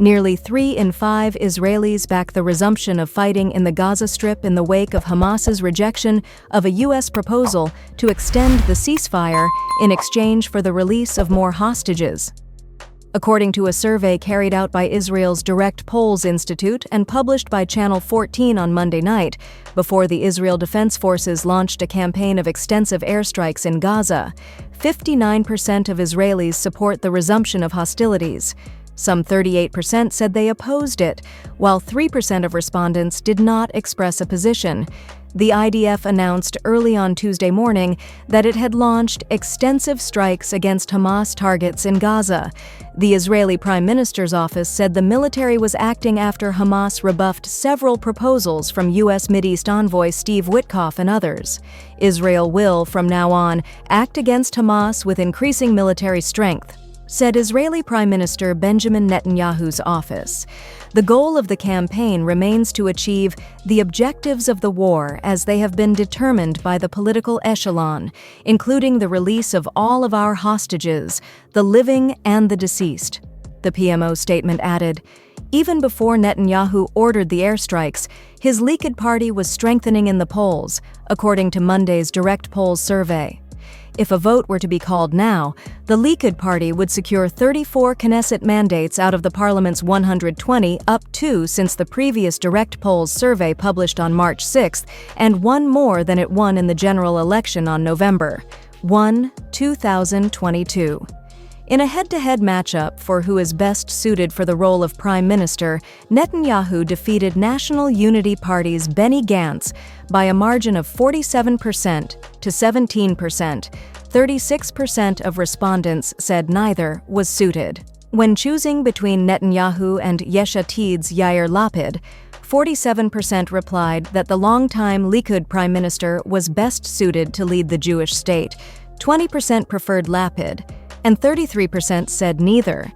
Nearly 3 in 5 Israelis back the resumption of fighting in the Gaza Strip in the wake of Hamas's rejection of a U.S. proposal to extend the ceasefire in exchange for the release of more hostages. According to a survey carried out by Israel's Direct Polls Institute and published by Channel 14 on Monday night, before the Israel Defense Forces launched a campaign of extensive airstrikes in Gaza, 59% of Israelis support the resumption of hostilities. Some 38% said they opposed it, while 3% of respondents did not express a position. The IDF announced early on Tuesday morning that it had launched extensive strikes against Hamas targets in Gaza. The Israeli Prime Minister's office said the military was acting after Hamas rebuffed several proposals from U.S. Mideast Envoy Steve Witkoff and others. Israel will, from now on, act against Hamas with increasing military strength, said Israeli Prime Minister Benjamin Netanyahu's office. The goal of the campaign remains to achieve the objectives of the war as they have been determined by the political echelon, including the release of all of our hostages, the living and the deceased. The PMO statement added, even before Netanyahu ordered the airstrikes, his Likud party was strengthening in the polls, according to Monday's Direct Polls survey. If a vote were to be called now, the Likud party would secure 34 Knesset mandates out of the parliament's 120, up 2 since the previous Direct Polls survey published on March 6th, and one more than it won in the general election on November 1, 2022. In a head-to-head matchup for who is best suited for the role of prime minister, Netanyahu defeated National Unity Party's Benny Gantz by a margin of 47% to 17%. 36% of respondents said neither was suited. When choosing between Netanyahu and Yesh Atid's Yair Lapid, 47% replied that the longtime Likud prime minister was best suited to lead the Jewish state, 20% preferred Lapid, and 33% said neither.